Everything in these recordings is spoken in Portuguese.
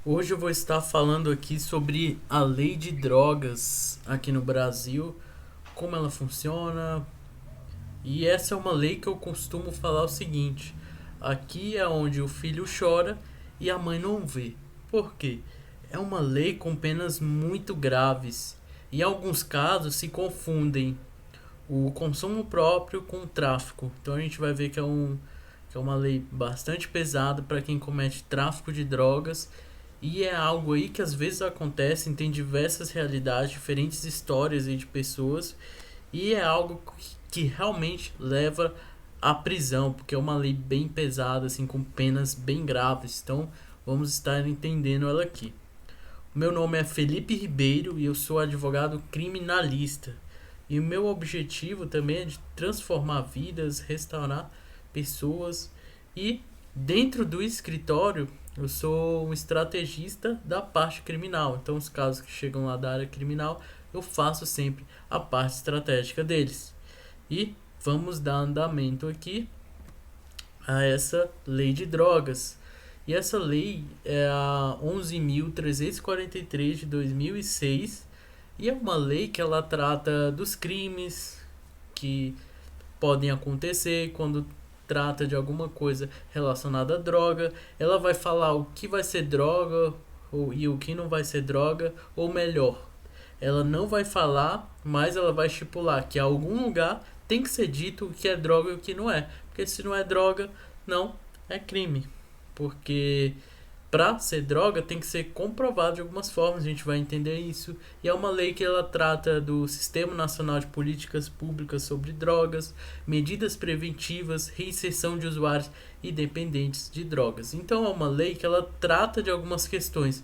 Hoje eu vou estar falando aqui sobre a lei de drogas aqui no Brasil, como ela funciona. E essa é uma lei que eu costumo falar o seguinte: aqui é onde o filho chora e a mãe não vê. Por quê? É uma lei com penas muito graves. E em alguns casos se confundem o consumo próprio com o tráfico. Então a gente vai ver que é uma lei bastante pesada para quem comete tráfico de drogas. E é algo aí que às vezes acontece, tem diversas realidades, diferentes histórias aí de pessoas. E é algo que realmente leva à prisão, porque é uma lei bem pesada, assim, com penas bem graves. Então vamos estar entendendo ela aqui. Meu nome é Felipe Ribeiro e eu sou advogado criminalista. E o meu objetivo também é de transformar vidas, restaurar pessoas. E dentro do escritório, eu sou um estrategista da parte criminal. Então, os casos que chegam lá da área criminal, eu faço sempre a parte estratégica deles. E vamos dar andamento aqui a essa lei de drogas. E essa lei é a 11.343 de 2006 e é uma lei que ela trata dos crimes que podem acontecer quando trata de alguma coisa relacionada à droga. Ela vai falar o que vai ser droga e o que não vai ser droga, ou melhor, ela não vai falar, mas ela vai estipular que em algum lugar tem que ser dito o que é droga e o que não é. Porque se não é droga, não é crime. Porque para ser droga tem que ser comprovado de algumas formas, a gente vai entender isso. E é uma lei que ela trata do Sistema Nacional de Políticas Públicas sobre Drogas, medidas preventivas, reinserção de usuários e dependentes de drogas. Então é uma lei que ela trata de algumas questões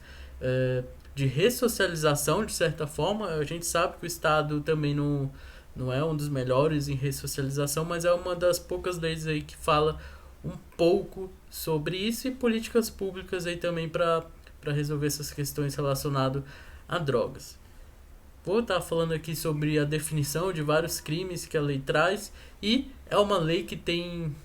de ressocialização, de certa forma. A gente sabe que o Estado também não é um dos melhores em ressocialização, mas é uma das poucas leis aí que fala um pouco sobre isso, e políticas públicas aí também para resolver essas questões relacionadas a drogas. Vou estar falando aqui sobre a definição de vários crimes que a lei traz, e é uma lei que tem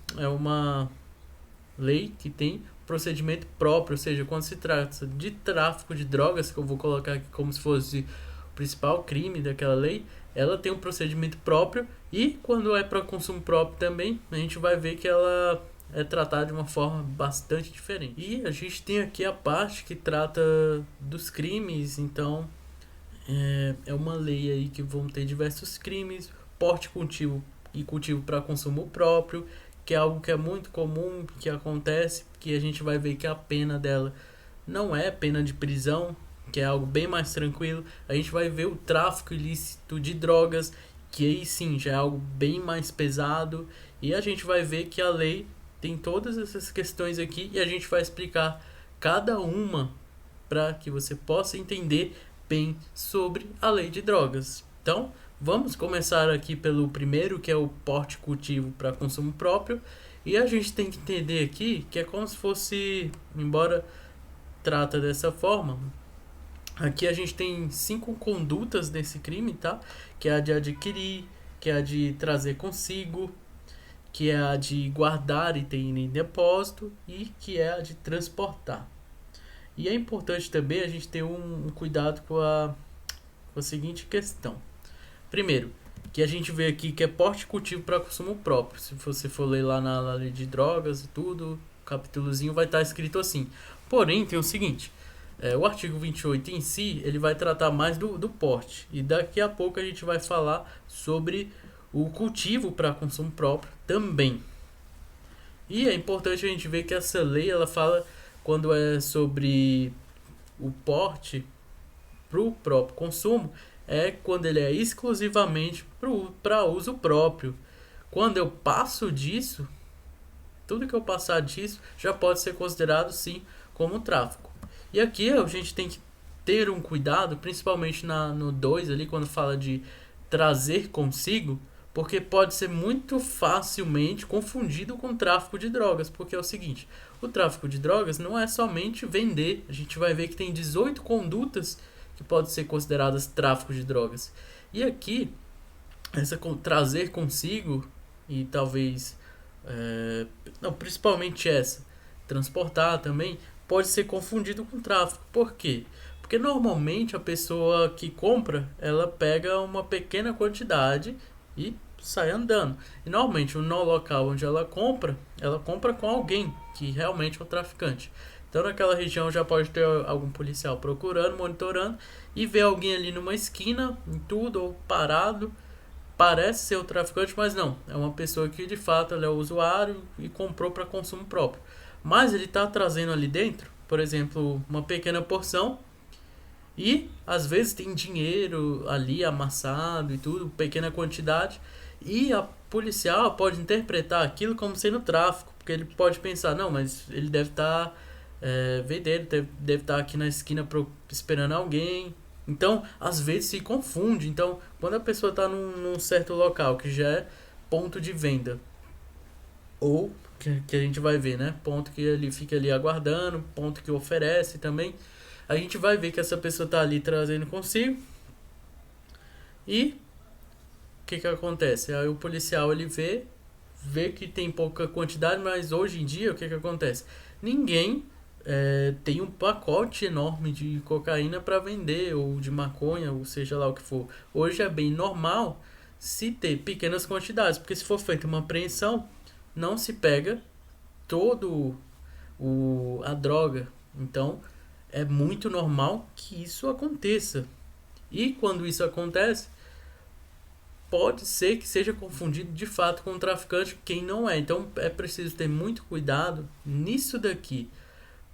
procedimento próprio, ou seja, quando se trata de tráfico de drogas, que eu vou colocar aqui como se fosse o principal crime daquela lei, ela tem um procedimento próprio, e quando é para consumo próprio também, a gente vai ver que ela é tratada de uma forma bastante diferente. E a gente tem aqui a parte que trata dos crimes. Então é uma lei aí que vão ter diversos crimes: porte, cultivo e cultivo para consumo próprio, que é algo que é muito comum, que acontece, que a gente vai ver que a pena dela não é pena de prisão, que é algo bem mais tranquilo. A gente vai ver o tráfico ilícito de drogas, que aí sim já é algo bem mais pesado, e a gente vai ver que a lei tem todas essas questões aqui e a gente vai explicar cada uma para que você possa entender bem sobre a lei de drogas. Então, vamos começar aqui pelo primeiro, que é o porte cultivo para consumo próprio. E a gente tem que entender aqui que é como se fosse, embora trata dessa forma, aqui a gente tem 5 condutas desse crime, tá? Que é a de adquirir, que é a de trazer consigo, que é a de guardar e ter em depósito, e que é a de transportar. E é importante também a gente ter um cuidado com a seguinte questão. Primeiro, que a gente vê aqui que é porte e cultivo para consumo próprio. Se você for ler lá na lei de drogas e tudo, o capítulozinho vai estar escrito assim. Porém, tem o seguinte: o artigo 28 em si, ele vai tratar mais do porte. E daqui a pouco a gente vai falar sobre o cultivo para consumo próprio também. E é importante a gente ver que essa lei ela fala quando é sobre o porte para o próprio consumo, é quando ele é exclusivamente para uso próprio. Quando eu passo disso, tudo que eu passar disso já pode ser considerado sim como tráfico. E aqui a gente tem que ter um cuidado, principalmente no 2 ali, quando fala de trazer consigo, porque pode ser muito facilmente confundido com tráfico de drogas, porque é o seguinte: o tráfico de drogas não é somente vender. A gente vai ver que tem 18 condutas que podem ser consideradas tráfico de drogas. E aqui, essa trazer consigo, e talvez, não, principalmente essa, transportar também, pode ser confundido com tráfico. Por quê? Porque normalmente a pessoa que compra, ela pega uma pequena quantidade e sai andando. E normalmente no local onde ela compra com alguém que realmente é um traficante. Então naquela região já pode ter algum policial procurando, monitorando e ver alguém ali numa esquina, em tudo, ou parado. Parece ser o traficante, mas não. É uma pessoa que de fato ele é usuário e comprou para consumo próprio. Mas ele está trazendo ali dentro, por exemplo, uma pequena porção e às vezes tem dinheiro ali amassado e tudo, pequena quantidade. E a policial pode interpretar aquilo como sendo tráfico, porque ele pode pensar, não, mas ele deve estar vendendo, deve estar aqui na esquina esperando alguém. Então, às vezes se confunde. Então, quando a pessoa está num certo local que já é ponto de venda, ou que a gente vai ver, né? Ponto que ele fica ali aguardando, ponto que oferece também. A gente vai ver que essa pessoa está ali trazendo consigo. E o que acontece? Aí o policial ele vê que tem pouca quantidade, mas hoje em dia o que acontece? Ninguém tem um pacote enorme de cocaína para vender, ou de maconha, ou seja lá o que for. Hoje é bem normal se ter pequenas quantidades, porque se for feita uma apreensão, não se pega todo a droga. Então é muito normal que isso aconteça. E quando isso acontece, pode ser que seja confundido de fato com um traficante, quem não é. Então é preciso ter muito cuidado nisso daqui.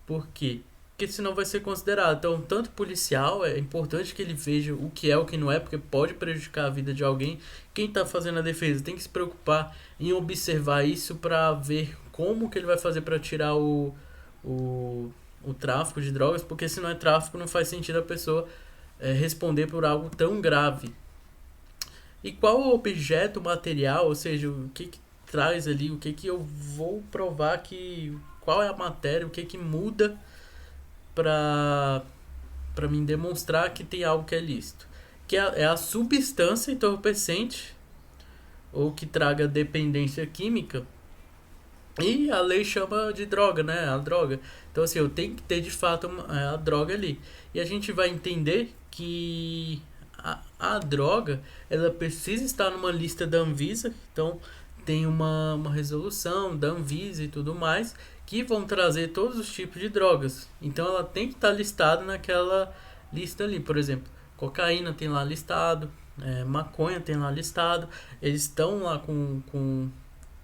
Por quê? Porque senão vai ser considerado. Então, tanto policial, é importante que ele veja o que é o que não é, porque pode prejudicar a vida de alguém. Quem está fazendo a defesa tem que se preocupar em observar isso para ver como que ele vai fazer para tirar o tráfico de drogas, porque se não é tráfico, não faz sentido a pessoa responder por algo tão grave. E qual o objeto material, ou seja, o que traz ali, o que eu vou provar que... Qual é a matéria, o que muda para mim demonstrar que tem algo que é lícito. Que é a substância entorpecente ou que traga dependência química. E a lei chama de droga, né? A droga. Então, assim, eu tenho que ter de fato a droga ali. E a gente vai entender que a droga, ela precisa estar numa lista da Anvisa. Então, tem uma resolução da Anvisa e tudo mais que vão trazer todos os tipos de drogas. Então, ela tem que estar listada naquela lista ali. Por exemplo, cocaína tem lá listado, maconha tem lá listado. Eles estão lá com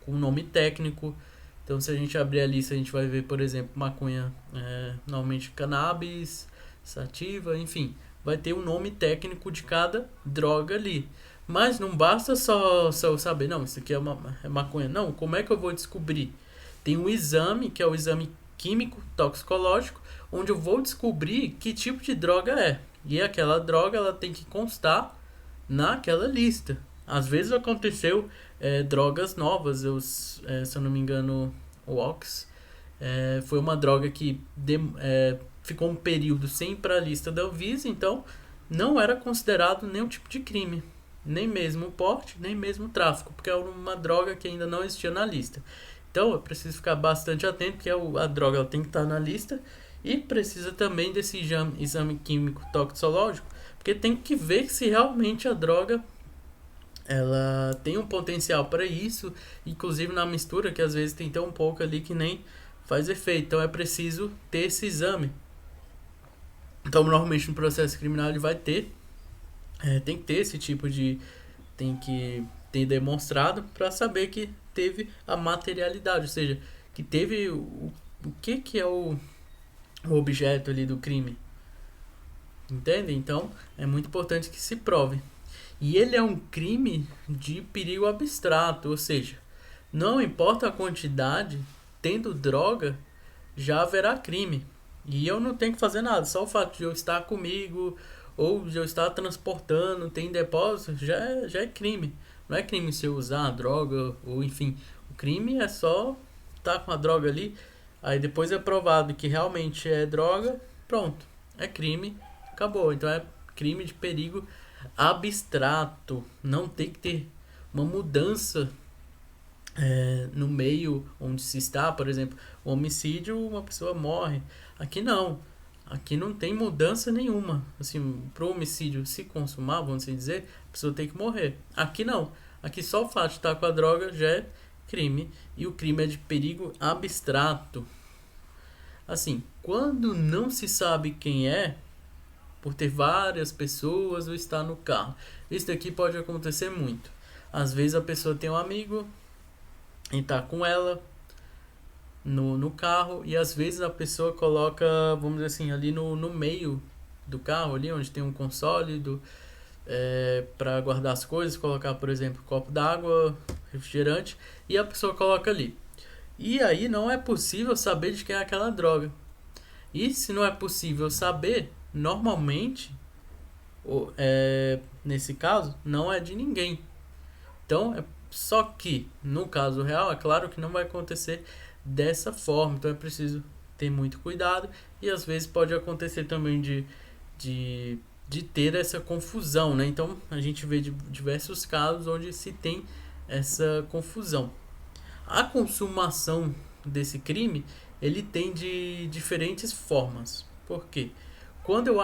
o nome técnico. Então, se a gente abrir a lista, a gente vai ver, por exemplo, maconha, normalmente cannabis, sativa, enfim, vai ter o nome técnico de cada droga ali. Mas não basta só eu saber, não, isso aqui é maconha. Não, como é que eu vou descobrir? Tem um exame, que é o exame químico toxicológico, onde eu vou descobrir que tipo de droga é. E aquela droga, ela tem que constar naquela lista. Às vezes aconteceu drogas novas, se eu não me engano, o Ox foi uma droga que ficou um período sem ir para a lista da Anvisa, então não era considerado nenhum tipo de crime, nem mesmo o porte, nem mesmo o tráfico, porque é uma droga que ainda não existia na lista. Então eu preciso ficar bastante atento, porque a droga ela tem que estar na lista e precisa também desse exame químico toxicológico, porque tem que ver se realmente a droga ela tem um potencial para isso, inclusive na mistura, que às vezes tem tão pouco ali que nem faz efeito. Então é preciso ter esse exame. Então, normalmente no processo criminal ele vai ter, tem que ter esse tipo de... Tem que ter demonstrado para saber que teve a materialidade, ou seja, que teve o que é o objeto ali do crime. Entende? Então, é muito importante que se prove. E ele é um crime de perigo abstrato, ou seja, não importa a quantidade, tendo droga, já haverá crime. E eu não tenho que fazer nada, só o fato de eu estar comigo ou de eu estar transportando, tem depósito, já é crime. Não é crime se eu usar a droga, ou enfim, o crime é só estar com a droga ali, aí depois é provado que realmente é droga, pronto, é crime, acabou. Então é crime de perigo abstrato, não tem que ter uma mudança no meio onde se está. Por exemplo, o homicídio, uma pessoa morre, Aqui não. Aqui não tem mudança nenhuma. Assim, pro homicídio se consumar, vamos assim dizer, a pessoa tem que morrer. Aqui não. Aqui só o fato de estar com a droga já é crime. E o crime é de perigo abstrato. Assim, quando não se sabe quem é, por ter várias pessoas ou estar no carro. Isso daqui pode acontecer muito. Às vezes a pessoa tem um amigo e tá com ela no carro, e às vezes a pessoa coloca, vamos dizer assim, ali no meio do carro, ali onde tem um console para guardar as coisas, colocar, por exemplo, copo d'água, refrigerante, e a pessoa coloca ali. E aí não é possível saber de quem é aquela droga. E se não é possível saber, normalmente, nesse caso, não é de ninguém. Então, só que no caso real, é claro que não vai acontecer dessa forma. Então é preciso ter muito cuidado. E às vezes pode acontecer também de ter essa confusão, né? Então a gente vê diversos casos onde se tem essa confusão. A consumação desse crime, ele tem de diferentes formas. Por quê? Quando eu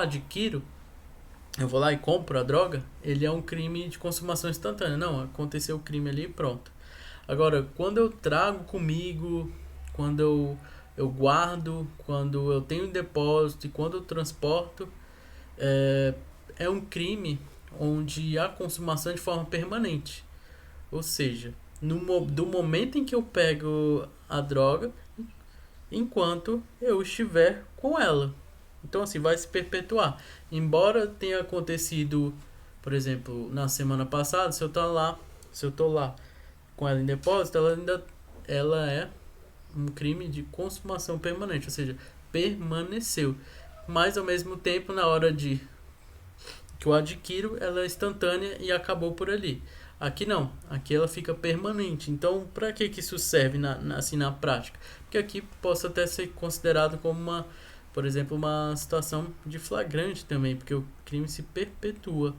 vou lá e compro a droga, ele é um crime de consumação instantânea. Não, aconteceu o crime ali e pronto. Agora, quando eu trago comigo, quando eu guardo, quando eu tenho em depósito e quando eu transporto, é um crime onde há consumação de forma permanente. Ou seja, do momento em que eu pego a droga, enquanto eu estiver com ela. Então, assim, vai se perpetuar. Embora tenha acontecido, por exemplo, na semana passada, se eu tô lá com ela em depósito, ela é um crime de consumação permanente, ou seja, permaneceu. Mas ao mesmo tempo, na hora de que eu adquiro, ela é instantânea e acabou por ali. Aqui não, aqui ela fica permanente. Então, para que isso serve assim na prática? Porque aqui possa até ser considerado como por exemplo, uma situação de flagrante também, porque o crime se perpetua.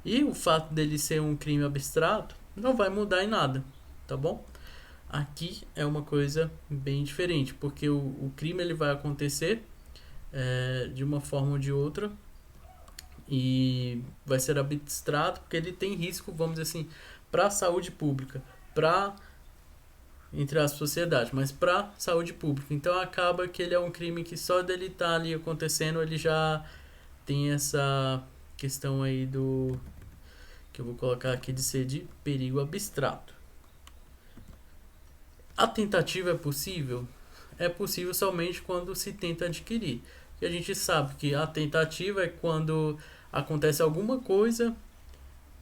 E o fato dele ser um crime abstrato não vai mudar em nada, tá bom? Aqui é uma coisa bem diferente, porque o crime ele vai acontecer de uma forma ou de outra e vai ser abstrato porque ele tem risco, vamos dizer assim, para a saúde pública, para entre a sociedade, mas para saúde pública. Então acaba que ele é um crime que só dele estar ali acontecendo, ele já tem essa questão aí do que eu vou colocar aqui de ser de perigo abstrato. A tentativa é possível? É possível somente quando se tenta adquirir. E a gente sabe que a tentativa é quando acontece alguma coisa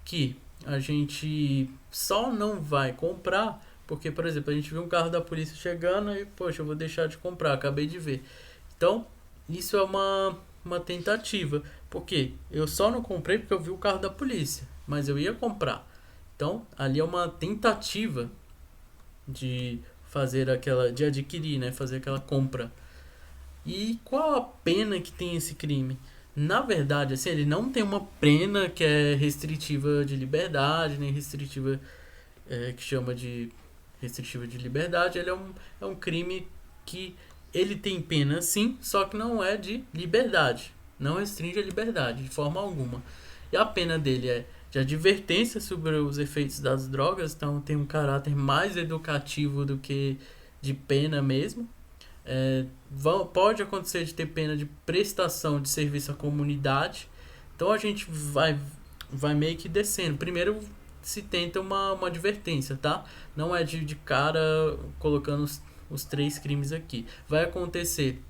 que a gente só não vai comprar porque, por exemplo, a gente viu um carro da polícia chegando e, poxa, eu vou deixar de comprar, acabei de ver. Então, isso é uma tentativa. Porque eu só não comprei porque eu vi o carro da polícia, mas eu ia comprar. Então, ali é uma tentativa de de adquirir, né? Fazer aquela compra. E qual a pena que tem esse crime? Na verdade, assim, ele não tem uma pena que é restritiva de liberdade, nem restritiva que chama de restritiva de liberdade. Ele é um crime que ele tem pena sim, só que não é de liberdade. Não restringe a liberdade de forma alguma. E a pena dele é de advertência sobre os efeitos das drogas, então tem um caráter mais educativo do que de pena mesmo. Pode acontecer de ter pena de prestação de serviço à comunidade. Então a gente vai meio que descendo. Primeiro se tenta uma advertência, tá? Não é de cara colocando os três crimes aqui. Vai acontecer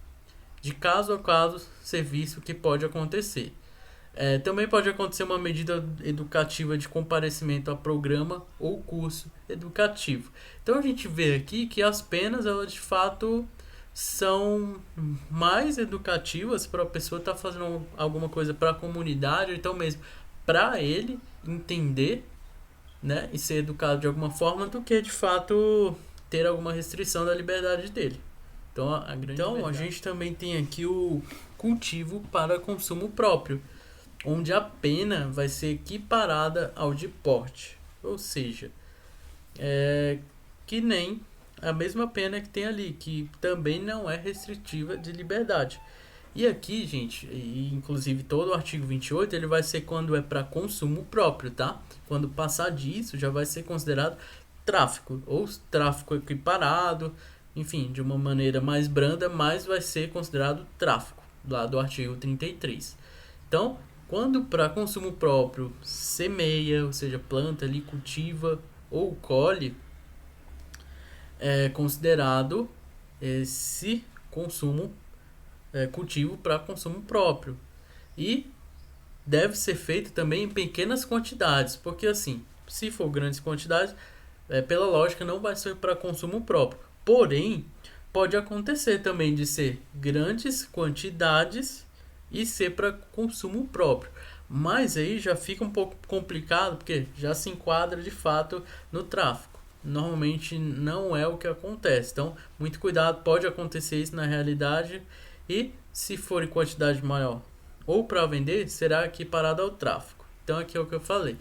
de caso a caso serviço que pode acontecer. Também pode acontecer uma medida educativa de comparecimento a programa ou curso educativo. Então a gente vê aqui que as penas, elas de fato são mais educativas para a pessoa estar fazendo alguma coisa para a comunidade, ou então mesmo para ele entender, né, e ser educado de alguma forma, do que de fato ter alguma restrição da liberdade dele. Então a gente também tem aqui o cultivo para consumo próprio, onde a pena vai ser equiparada ao de porte. Ou seja, que nem a mesma pena que tem ali, que também não é restritiva de liberdade. E aqui, gente, e inclusive todo o artigo 28, ele vai ser quando é para consumo próprio, tá? Quando passar disso, já vai ser considerado tráfico, ou tráfico equiparado, enfim, de uma maneira mais branda, mas vai ser considerado tráfico, lá do artigo 33. Então, quando para consumo próprio semeia, ou seja, planta ali, cultiva ou colhe, é considerado esse consumo, cultivo para consumo próprio. E deve ser feito também em pequenas quantidades, porque assim, se for grandes quantidades, pela lógica não vai ser para consumo próprio. Porém, pode acontecer também de ser grandes quantidades e ser para consumo próprio. Mas aí já fica um pouco complicado, porque já se enquadra de fato no tráfico. Normalmente não é o que acontece. Então, muito cuidado, pode acontecer isso na realidade. E se for em quantidade maior ou para vender, será equiparado ao tráfico. Então, aqui é o que eu falei.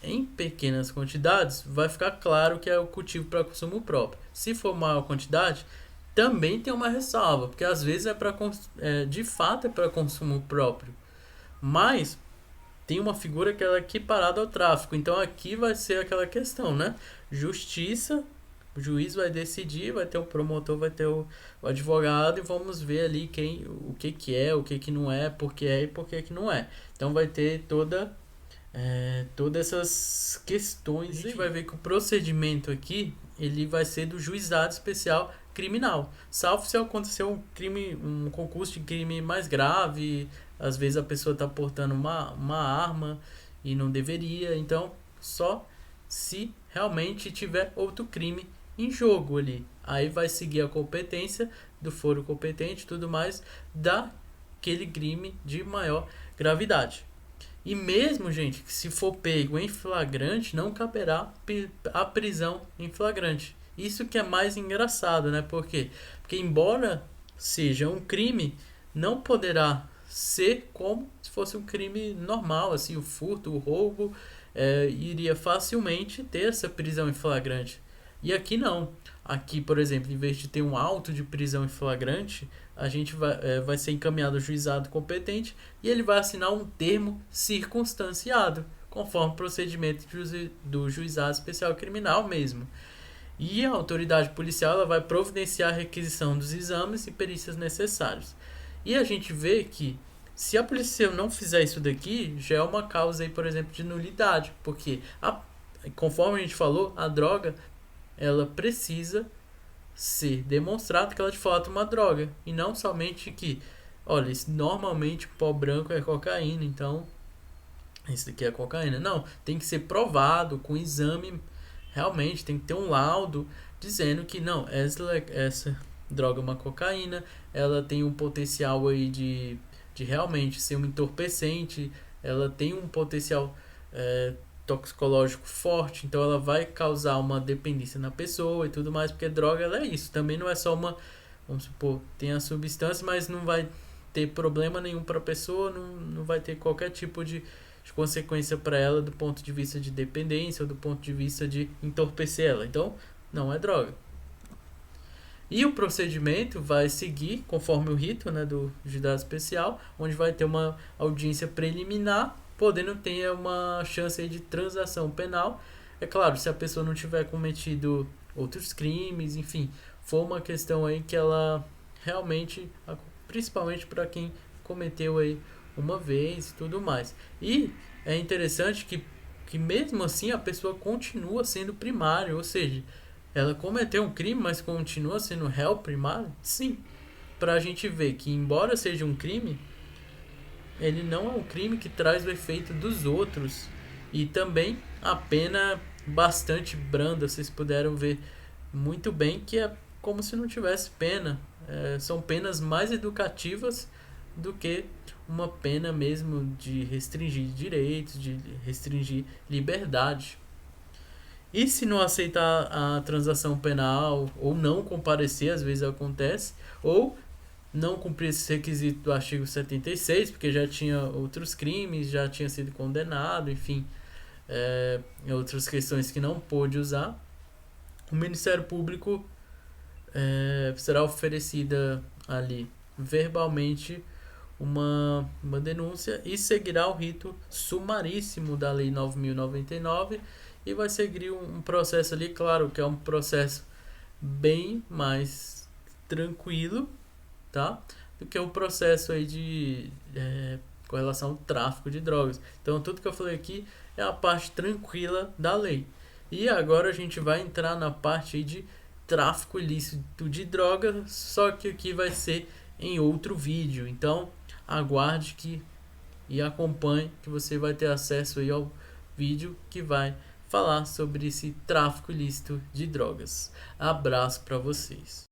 Em pequenas quantidades, vai ficar claro que é o cultivo para consumo próprio. Se for maior quantidade, também tem uma ressalva, porque às vezes de fato é para consumo próprio, mas tem uma figura que ela é equiparada ao tráfico. Então aqui vai ser aquela questão, né? Justiça, o juiz vai decidir, vai ter o promotor, vai ter o advogado e vamos ver ali o que é, o que não é, por que é e por que não é. Então vai ter todas essas questões. A gente vai ver que o procedimento aqui ele vai ser do juizado especial criminal, salvo se acontecer um concurso de crime mais grave, às vezes a pessoa está portando uma arma e não deveria, então só se realmente tiver outro crime em jogo ali, aí vai seguir a competência do foro competente e tudo mais daquele crime de maior gravidade. E mesmo, gente, que se for pego em flagrante, não caberá a prisão em flagrante. Isso que é mais engraçado, né? Por quê? Porque embora seja um crime, não poderá ser como se fosse um crime normal, assim, o furto, o roubo, iria facilmente ter essa prisão em flagrante. E aqui não. Aqui, por exemplo, em vez de ter um auto de prisão em flagrante, a gente vai ser encaminhado ao juizado competente e ele vai assinar um termo circunstanciado, conforme o procedimento do juizado especial criminal mesmo. E a autoridade policial ela vai providenciar a requisição dos exames e perícias necessários. E a gente vê que se a polícia não fizer isso daqui, já é uma causa aí, por exemplo, de nulidade, porque conforme a gente falou, a droga ela precisa ser demonstrado que ela de fato é uma droga e não somente que, olha, isso, normalmente pó branco é cocaína, então isso daqui é cocaína. Não, tem que ser provado com exame, realmente tem que ter um laudo dizendo que não, essa droga é uma cocaína, ela tem um potencial aí de realmente ser um entorpecente, ela tem um potencial toxicológico forte, então ela vai causar uma dependência na pessoa e tudo mais, porque droga ela é isso, também não é só vamos supor, tem a substância, mas não vai ter problema nenhum para a pessoa, não vai ter qualquer tipo de consequência para ela do ponto de vista de dependência ou do ponto de vista de entorpecer ela, então não é droga. E o procedimento vai seguir conforme o rito, né, do juizado especial, onde vai ter uma audiência preliminar, podendo ter uma chance aí de transação penal. É claro, se a pessoa não tiver cometido outros crimes, enfim, for uma questão aí que ela realmente, principalmente para quem cometeu aí uma vez e tudo mais. E é interessante que mesmo assim a pessoa continua sendo primário, ou seja, ela cometeu um crime, mas continua sendo réu primário? Sim. Pra gente ver que, embora seja um crime, ele não é um crime que traz o efeito dos outros. E também a pena bastante branda, vocês puderam ver muito bem que é como se não tivesse pena. São penas mais educativas do que uma pena mesmo de restringir direitos, de restringir liberdade. E se não aceitar a transação penal, ou não comparecer, às vezes acontece, ou não cumprir esse requisito do artigo 76, porque já tinha outros crimes, já tinha sido condenado, enfim, outras questões que não pôde usar, o Ministério Público será oferecida ali verbalmente uma denúncia e seguirá o rito sumaríssimo da Lei 9.099 e vai seguir um processo ali, claro que é um processo bem mais tranquilo, tá? Do que o processo aí com relação ao tráfico de drogas. Então tudo que eu falei aqui é a parte tranquila da lei. E agora a gente vai entrar na parte aí de tráfico ilícito de drogas, só que aqui vai ser em outro vídeo. Então aguarde e acompanhe que você vai ter acesso aí ao vídeo que vai falar sobre esse tráfico ilícito de drogas. Abraço para vocês.